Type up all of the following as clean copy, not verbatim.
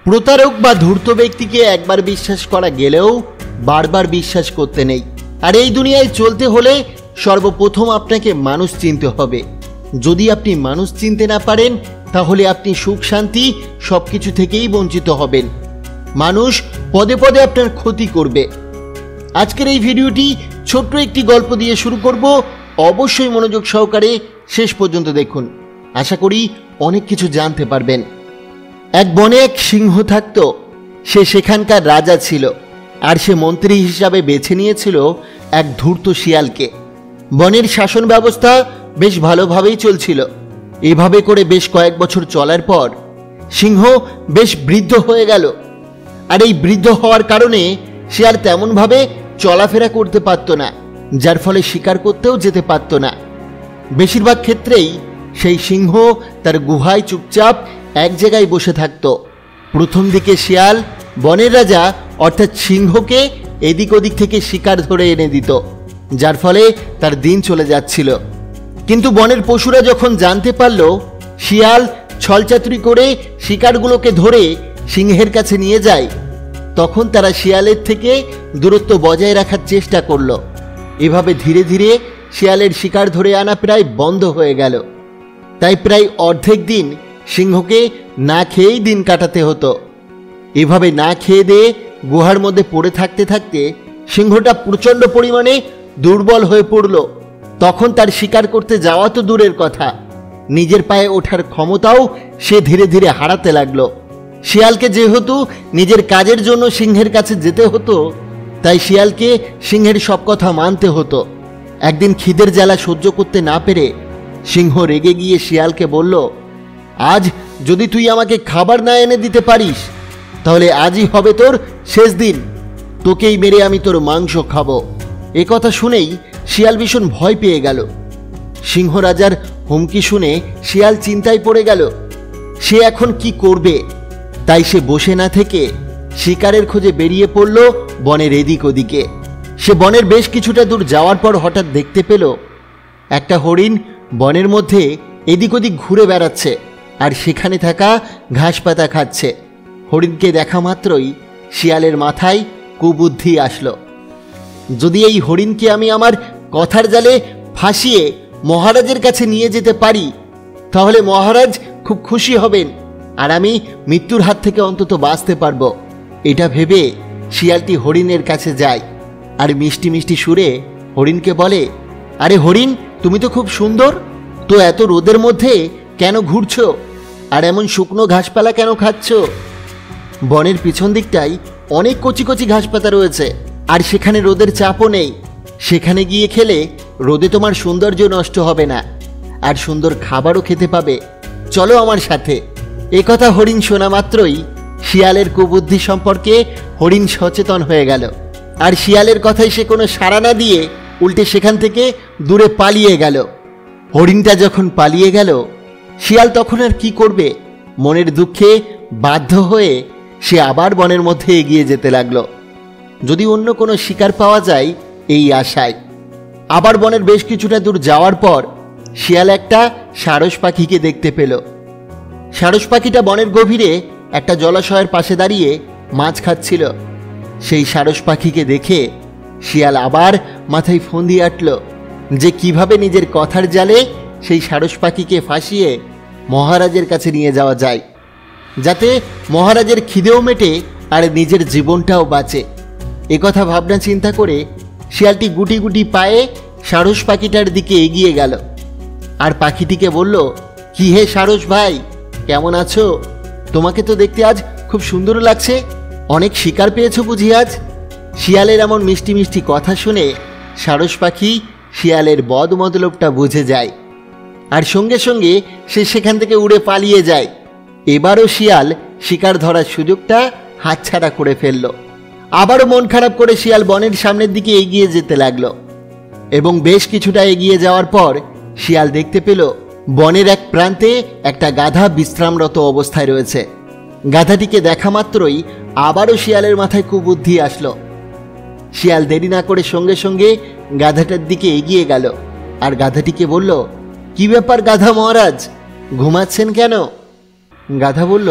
প্রতারক বা ধূর্ত ব্যক্তিকে একবার বিশ্বাস করা গেলেও বারবার বিশ্বাস করতে নেই। আর এই দুনিয়ায় চলতে হলে সর্বপ্রথম আপনাকে মানুষ চিনতে হবে। যদি আপনি মানুষ চিনতে না পারেন তাহলে আপনি সুখ শান্তি সবকিছু থেকেই বঞ্চিত হবেন। মানুষ পদে পদে আপনার ক্ষতি করবে। আজকের এই ভিডিওটি ছোট্ট একটি গল্প দিয়ে শুরু করব। অবশ্যই মনোযোগ সহকারে শেষ পর্যন্ত দেখুন, আশা করি অনেক কিছু জানতে পারবেন। এক বনে এক সিংহ থাকত। সে সেখানকার রাজা ছিল, আর সে মন্ত্রী হিসাবে বেছে নিয়েছিল এক ধূর্ত শিয়ালকে। বনের শাসন ব্যবস্থা বেশ ভালোভাবেই চলছিল। এভাবে করে বেশ কয়েক বছর চলার পর সিংহ বেশ বৃদ্ধ হয়ে গেল। আর এই বৃদ্ধ হওয়ার কারণে সে আর তেমনভাবে চলাফেরা করতে পারত না, যার ফলে শিকার করতেও যেতে পারত না। বেশিরভাগ ক্ষেত্রেই সেই সিংহ তার গুহায় চুপচাপ এক জায়গায় বসে থাকত। প্রথম দিকে শিয়াল বনের রাজা অর্থাৎ সিংহকে এদিক ওদিক থেকে শিকার ধরে এনে দিত, যার ফলে তার দিন চলে যাচ্ছিল। কিন্তু বনের পশুরা যখন জানতে পারল শিয়াল ছলচাতুরি করে শিকারগুলোকে ধরে সিংহের কাছে নিয়ে যায়, তখন তারা শিয়ালের থেকে দূরত্ব বজায় রাখার চেষ্টা করল। এভাবে ধীরে ধীরে শিয়ালের শিকার ধরে আনা প্রায় বন্ধ হয়ে গেল। তাই প্রায় অর্ধেক দিন সিংহকে না খেয়েই দিন কাটাতে হতো। এভাবে না খেয়ে দিয়ে গুহার মধ্যে পড়ে থাকতে থাকতে সিংহটা প্রচণ্ড পরিমাণে দুর্বল হয়ে পড়ল। তখন তার শিকার করতে যাওয়া তো দূরের কথা, নিজের পায়ে ওঠার ক্ষমতাও সে ধীরে ধীরে হারাতে লাগলো। শিয়ালকে যেহেতু নিজের কাজের জন্য সিংহের কাছে যেতে হতো, তাই শিয়ালকে সিংহের সব কথা মানতে হতো। একদিন খিদের জ্বালা সহ্য করতে না পেরে সিংহ রেগে গিয়ে শিয়ালকে বলল, আজ যদি তুই আমাকে খাবার না এনে দিতে পারিস তাহলে আজই হবে তোর শেষ দিন, তোকেই মেরে আমি তোর মাংস খাবো। এ কথা শুনেই শিয়াল ভীষণ ভয় পেয়ে গেল। সিংহ রাজার হুমকি শুনে শিয়াল চিন্তায় পড়ে গেল। সে এখন কি করবে? তাই সে বসে না থেকে শিকারের খোঁজে বেরিয়ে পড়ল বনের এদিক ওদিকে। সে বনের বেশ কিছুটা দূর যাওয়ার পর হঠাৎ দেখতে পেল একটা হরিণ বনের মধ্যে এদিক ওদিক ঘুরে বেড়াচ্ছে, আর সেখানে থাকা ঘাস পাতা খাচ্ছে। হরিণকে দেখা মাত্রই শিয়ালের মাথায় কুবুদ্ধি আসলো, যদি এই হরিণকে আমি আমার কথার জালে ফাঁসিয়ে মহারাজের কাছে নিয়ে যেতে পারি তাহলে মহারাজ খুব খুশি হবেন, আর আমি মৃত্যুর হাত থেকে অন্তত বাঁচতে পারবো। এটা ভেবে শিয়ালটি হরিণের কাছে যায়, আর মিষ্টি মিষ্টি সুরে হরিণকে বলে, আরে হরিণ, তুমি তো খুব সুন্দর, তো এত রোদের মধ্যে কেন ঘুরছো, আর এমন শুকনো ঘাসপালা কেন খাচ্ছ? বনের পিছন দিকটায় অনেক কচি কচি ঘাসপাতা রয়েছে, আর সেখানে রোদের চাপও নেই। সেখানে গিয়ে খেলে রোদে তোমার সৌন্দর্য নষ্ট হবে না, আর সুন্দর খাবারও খেতে পাবে। চলো আমার সাথে। একথা হরিণ শোনা মাত্রই শিয়ালের কুবুদ্ধি সম্পর্কে হরিণ সচেতন হয়ে গেল, আর শিয়ালের কথায় সে কোনো সাড়া না দিয়ে উল্টে সেখান থেকে দূরে পালিয়ে গেল। হরিণটা যখন পালিয়ে গেল, শিয়াল তখন আর কি করবে? মনের দুঃখে বাধ্য হয়ে সে আবার বনের মধ্যে এগিয়ে যেতে লাগলো, যদি অন্য কোনো শিকার পাওয়া যায় এই আশায়। আবার বনের বেশ কিছুটা দূর যাওয়ার পর শিয়াল একটা সারস পাখিকে দেখতে পেল। সারস পাখিটা বনের গভীরে একটা জলাশয়ের পাশে দাঁড়িয়ে মাছ খাচ্ছিল। সেই সারস পাখিকে দেখে শিয়াল আবার মাথায় ফন্দি আঁটল যে কিভাবে নিজের কথার জালে সেই সারস পাখিকে ফাঁসিয়ে মহারাজের কাছে নিয়ে যাওয়া যায়, যাতে মহারাজের খিদেও মেটে আর নিজের জীবনটাও বাঁচে। একথা ভাবনা চিন্তা করে শিয়ালটি গুটি গুটি পায়ে সারস পাখিটার দিকে এগিয়ে গেল, আর পাখিটিকে বলল, কি হে সারস ভাই, কেমন আছো? তোমাকে তো দেখতে আজ খুব সুন্দর লাগছে, অনেক শিকার পেয়েছো বুঝি আজ? শিয়ালের এমন মিষ্টি মিষ্টি কথা শুনে সারস পাখি শিয়ালের বদ মতলবটা বুঝে যায়, আর সঙ্গে সঙ্গে সে সেখান থেকে উড়ে পালিয়ে যায়। এবারও শিয়াল শিকার ধরার সুযোগটা হাতছাড়া করে ফেলল। আবারও মন খারাপ করে শিয়াল বনের সামনের দিকে এগিয়ে যেতে লাগলো, এবং বেশ কিছুটা এগিয়ে যাওয়ার পর শিয়াল দেখতে পেল বনের এক প্রান্তে একটা গাধা বিশ্রামরত অবস্থায় রয়েছে। গাধাটিকে দেখা মাত্রই আবারও শিয়ালের মাথায় কুবুদ্ধি আসলো। শিয়াল দেরি না করে সঙ্গে সঙ্গে গাধাটার দিকে এগিয়ে গেল, আর গাধাটিকে বলল, কি ব্যাপার গাধা মহারাজ, ঘুমাচ্ছেন কেন? গাধা বলল,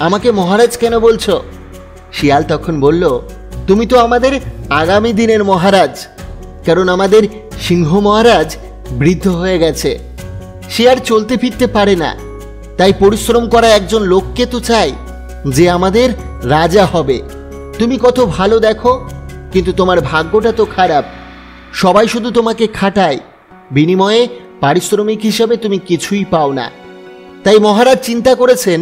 আমাকে মহারাজ কেন বলছো? শিয়াল তখন বলল, তুমি তো আমাদের আগামী দিনের মহারাজ, কারণ আমাদের সিংহ মহারাজ বৃদ্ধ হয়ে গেছে, সে আর চলতে ফিরতে পারে না। তাই পরিশ্রম করা একজন লোককে তো চাই যে আমাদের রাজা হবে। তুমি কত ভালো দেখো, কিন্তু তোমার ভাগ্যটা তো খারাপ। সবাই শুধু তোমাকে খাটায়, বিনিময়ে পারিশ্রমিক হিসাবে তুমি কিছুই পাও না। তাই মহারাজ চিন্তা করেছেন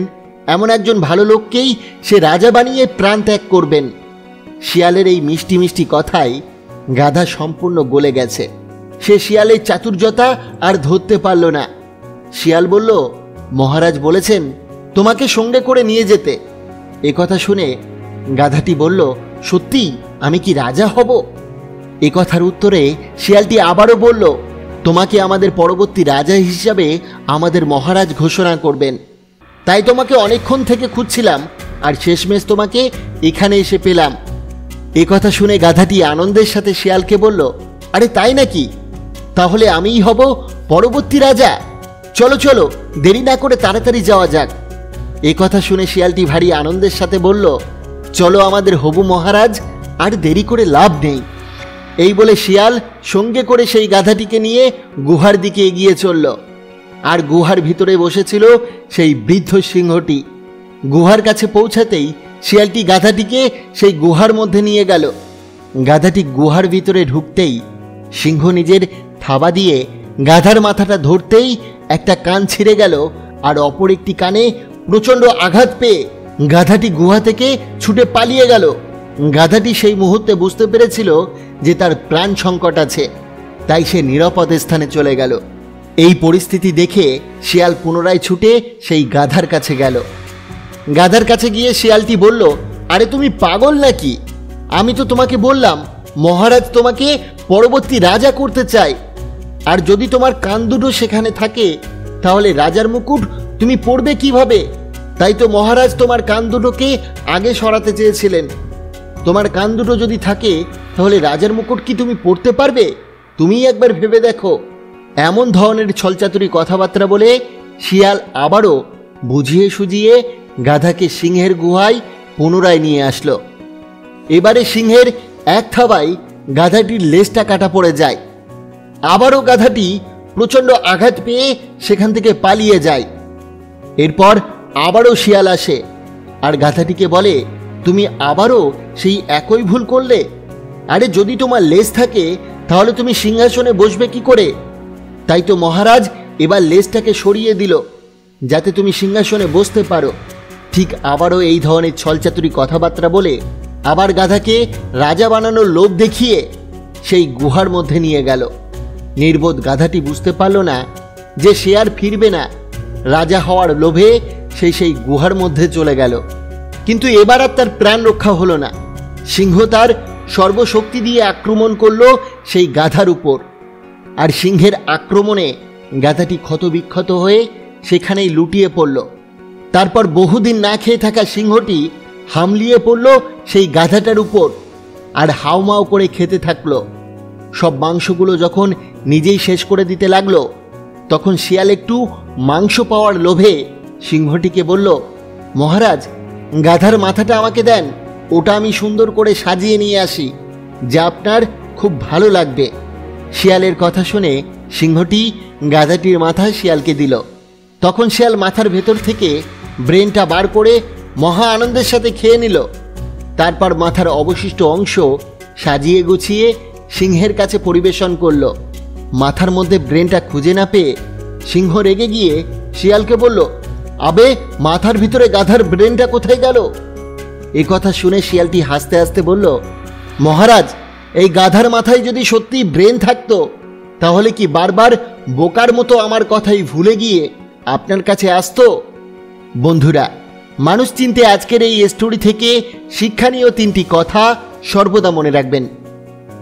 এমন একজন ভালো লোককেই সে রাজা বানিয়ে প্রাণ ত্যাগ করবেন। শিয়ালের এই মিষ্টি মিষ্টি কথায় গাধা সম্পূর্ণ গলে গেছে। সে শিয়ালের চাতুর্যতা আর ধরতে পারল না। শিয়াল বলল, মহারাজ বলেছেন তোমাকে সঙ্গে করে নিয়ে যেতে। এ কথা শুনে গাধাটি বলল, সত্যি আমি কি রাজা হব? এ কথার উত্তরে শিয়ালটি আবারও বলল, তোমাকে আমাদের পরবর্তী রাজা হিসাবে আমাদের মহারাজ ঘোষণা করবেন। তাই তোমাকে অনেকক্ষণ থেকে খুঁজছিলাম, আর শেষমেশ তোমাকে এখানে এসে পেলাম। এ কথা শুনে গাধাটি আনন্দের সাথে শিয়ালকে বলল, আরে তাই নাকি? তাহলে আমিই হব পরবর্তী রাজা। চলো চলো, দেরি না করে তাড়াতাড়ি যাওয়া যাক। এ কথা শুনে শিয়ালটি ভারী আনন্দের সাথে বলল, চলো আমাদের হবু মহারাজ, আর দেরি করে লাভ নেই। এই বলে শিয়াল সঙ্গে করে সেই গাধাটিকে নিয়ে গুহার দিকে এগিয়ে চলল। আর গুহার ভিতরে বসেছিল সেই বৃদ্ধ সিংহটি। গুহার কাছে পৌঁছাতেই শিয়ালটি গাধাটিকে সেই গুহার মধ্যে নিয়ে গেল। গাধাটি গুহার ভিতরে ঢুকতেই সিংহ নিজের থাবা দিয়ে গাধার মাথাটা ধরতেই একটা কান ছিঁড়ে গেল, আর অপর একটি কানে প্রচণ্ড আঘাত পেয়ে গাধাটি গুহা থেকে ছুটে পালিয়ে গেল। গাধাটি সেই মুহূর্তে বুঝতে পেরেছিল যে তার প্রাণ সংকট আছে, তাই সে নিরাপদ স্থানে চলে গেল। এই পরিস্থিতি দেখে শিয়াল পুনরায় ছুটে সেই গাধার কাছে গেল। গাধার কাছে গিয়ে শিয়ালটি বলল, আরে তুমি পাগল নাকি? আমি তো তোমাকে বললাম মহারাজ তোমাকে পরবর্তী রাজা করতে চায়, আর যদি তোমার কান দুটো সেখানে থাকে তাহলে রাজার মুকুট তুমি পরবে কিভাবে? তাই তো মহারাজ তোমার কান দুটোকে আগে সরাতে চেয়েছিলেন। তোমার কান দুটো যদি থাকে তাহলে রাজার মুকুট কি তুমি পরতে পারবে? তুমিই একবার ভেবে দেখো। এমন ধরনের ছলচাতুরি কথাবার্তা বলে শিয়াল আবারও বুঝিয়ে সুঝিয়ে গাধাকে সিংহের গুহায় পুনরায় নিয়ে আসলো। এবারে সিংহের এক থাবায় গাধাটির লেজটা কাটা পড়ে যায়। আবারও গাধাটি প্রচণ্ড আঘাত পেয়ে সেখান থেকে পালিয়ে যায়। এরপর আবারও শিয়াল আসে আর গাধাটিকে বলে, তুমি আবারও সেই একই ভুল করলে। আরে যদি তোমার লেজ থাকে তাহলে তুমি সিংহাসনে বসবে কি করে? তাই তো মহারাজ এবার লেজটাকে সরিয়ে দিল যাতে তুমি সিংহাসনে বসতে পারো। ঠিক আবারও এই ধরনের ছলচাতুরি কথাবার্তা বলে আবার গাধাকে রাজা বানানোর লোভ দেখিয়ে সেই গুহার মধ্যে নিয়ে গেল। নির্বোধ গাধাটি বুঝতে পারল না যে সে আর ফিরবে না। রাজা হওয়ার লোভে সেই গুহার মধ্যে চলে গেল, কিন্তু এবার আর তার প্রাণ রক্ষা হলো না। সিংহ তার সর্বশক্তি দিয়ে আক্রমণ করলো সেই গাধার উপর, আর সিংহের আক্রমণে গাধাটি ক্ষতবিক্ষত হয়ে সেখানেই লুটিয়ে পড়ল। তারপর বহুদিন না খেয়ে থাকা সিংহটি হামলিয়ে পড়ল সেই গাধাটার উপর আর হাউমাউ করে খেতে থাকলো। সব মাংসগুলো যখন নিজেই শেষ করে দিতে লাগলো, তখন শিয়াল একটু মাংস পাওয়ার লোভে সিংহটিকে বলল, মহারাজ গাধার মাথাটা আমাকে দেন, ওটা আমি সুন্দর করে সাজিয়ে নিয়ে আসি, যা আপনার খুব ভালো লাগবে। শিয়ালের কথা শুনে সিংহটি গাধাটির মাথা শিয়ালকে দিল। তখন শিয়াল মাথার ভেতর থেকে ব্রেনটা বার করে মহা আনন্দের সাথে খেয়ে নিল। তারপর মাথার অবশিষ্ট অংশ সাজিয়ে গুছিয়ে সিংহের কাছে পরিবেশন করল। মাথার মধ্যে ব্রেনটা খুঁজে না পেয়ে সিংহ রেগে গিয়ে শিয়ালকে বলল, আবে মাথার ভিতরে গাধার ব্রেনটা কোথায় গেল? এ কথা শুনে শিয়ালটি হাসতে হাসতে বলল, মহারাজ এই গাধার মাথায় যদি সত্যি ব্রেন থাকতো তাহলে কি বারবার বোকার মতো আমার কথাই ভুলে গিয়ে আপনার কাছে আসতো? বন্ধুরা, মানুষ চিনতে আজকের এই স্টোরি থেকে শিক্ষণীয় 3টি কথা সর্বদা মনে রাখবেন।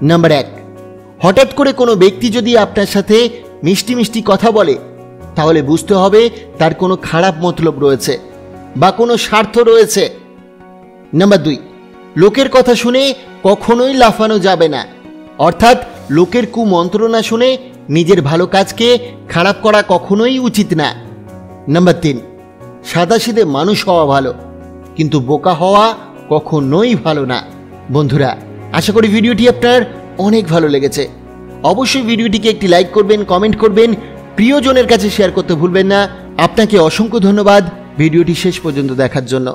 নাম্বার 1, হঠাৎ করে কোনো ব্যক্তি যদি আপনার সাথে মিষ্টি মিষ্টি কথা বলে তাহলে বুঝতে হবে তার কোনো খারাপ মতলব রয়েছে বা কোনো স্বার্থ রয়েছে। নাম্বার 2, লোকের কথা শুনে কখনোই লাফানো যাবে না, অর্থাৎ লোকের কুমন্ত্রণা শুনে নিজের ভালো কাজকে খারাপ করা কখনোই উচিত না। নাম্বার 3, সাদাসিধে মানুষ হওয়া ভালো, কিন্তু বোকা হওয়া কখনোই ভালো না। বন্ধুরা, আশা করি ভিডিওটি আপনার অনেক ভালো লেগেছে। অবশ্যই ভিডিওটিকে একটি লাইক করবেন, কমেন্ট করবেন, প্রিয়জনের কাছে শেয়ার করতে ভুলবেন না। আপনাকে অসংখ্য ধন্যবাদ ভিডিওটি শেষ পর্যন্ত দেখার জন্য।